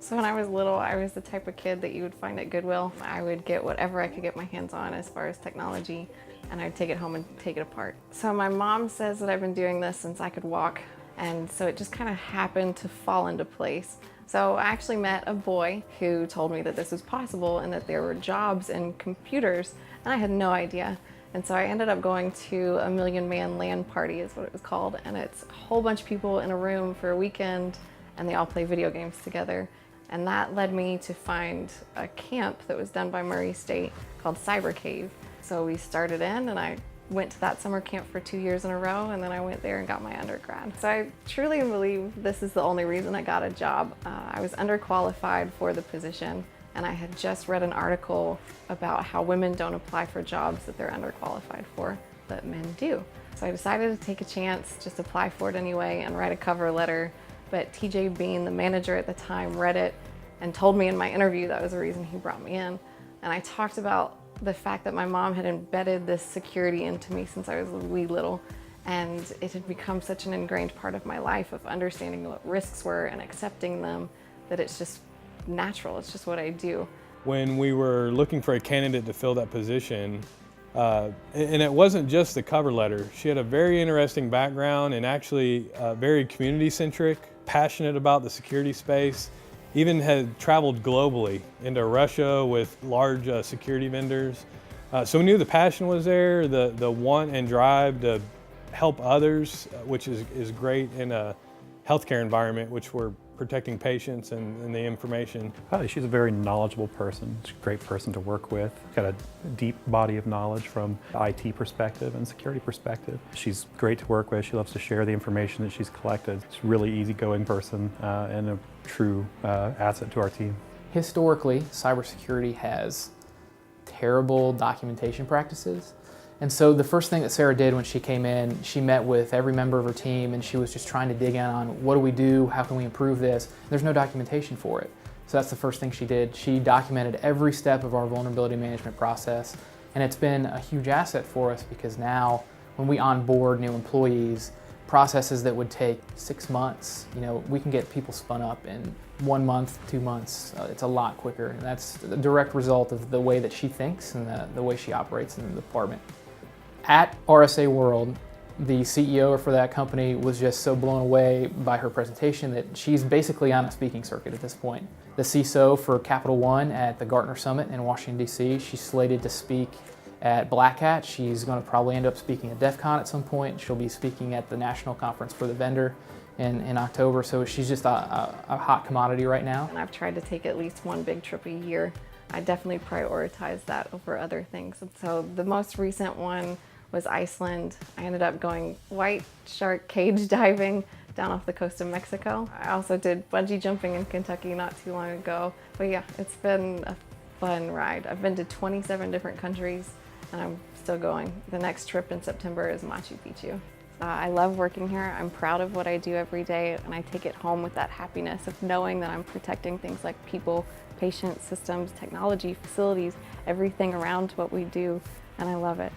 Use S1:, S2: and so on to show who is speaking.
S1: So when I was little, I was the type of kid that you would find at Goodwill. I would get whatever I could get my hands on as far as technology, and I'd take it home and take it apart. So my mom says that I've been doing this since I could walk, and so it just kind of happened to fall into place. So I actually met a boy who told me that this was possible and that there were jobs in computers, and I had no idea. And so I ended up going to a Million Man LAN party is what it was called, and it's a whole bunch of people in a room for a weekend, and they all play video games together. And that led me to find a camp that was done by Murray State called Cyber Cave. So we started in, and I went to that summer camp for 2 years in a row, and then I went there and got my undergrad. So I truly believe this is the only reason I got a job. I was underqualified for the position, and I had just read an article about how women don't apply for jobs that they're underqualified for, but men do. So I decided to take a chance, just apply for it anyway, and write a cover letter. But TJ Bean, the manager at the time, read it and told me in my interview that was the reason he brought me in. And I talked about the fact that my mom had embedded this security into me since I was wee little, and it had become such an ingrained part of my life of understanding what risks were and accepting them, that it's just natural, it's just what I do.
S2: When we were looking for a candidate to fill that position, and it wasn't just the cover letter. She had a very interesting background and actually very community-centric, passionate about the security space, even had traveled globally into Russia with large security vendors. So we knew the passion was there, the want and drive to help others, which is great in a healthcare environment, which we're protecting patients and the information.
S3: She's a very knowledgeable person. She's a great person to work with. Got a deep body of knowledge from IT perspective and security perspective. She's great to work with. She loves to share the information that she's collected. She's a really easygoing person and a true asset to our team.
S4: Historically, cybersecurity has terrible documentation practices. And so the first thing that Sarah did when she came in, she met with every member of her team, and she was just trying to dig in on what do we do, how can we improve this? There's no documentation for it. So that's the first thing she did. She documented every step of our vulnerability management process, and it's been a huge asset for us because now when we onboard new employees, processes that would take 6 months, we can get people spun up in 1 month, 2 months. It's a lot quicker, and that's the direct result of the way that she thinks and the way she operates in the department. At RSA World, the CEO for that company was just so blown away by her presentation that she's basically on a speaking circuit at this point. The CISO for Capital One at the Gartner Summit in Washington, D.C., she's slated to speak at Black Hat. She's going to probably end up speaking at DEF CON at some point. She'll be speaking at the National Conference for the Vendor in October, so she's just a hot commodity right now.
S1: And I've tried to take at least one big trip a year. I definitely prioritize that over other things. And so the most recent one was Iceland. I ended up going white shark cage diving down off the coast of Mexico. I also did bungee jumping in Kentucky not too long ago. But yeah, it's been a fun ride. I've been to 27 different countries, and I'm still going. The next trip in September is Machu Picchu. I love working here. I'm proud of what I do every day, and I take it home with that happiness of knowing that I'm protecting things like people, patients, systems, technology, facilities, everything around what we do, and I love it.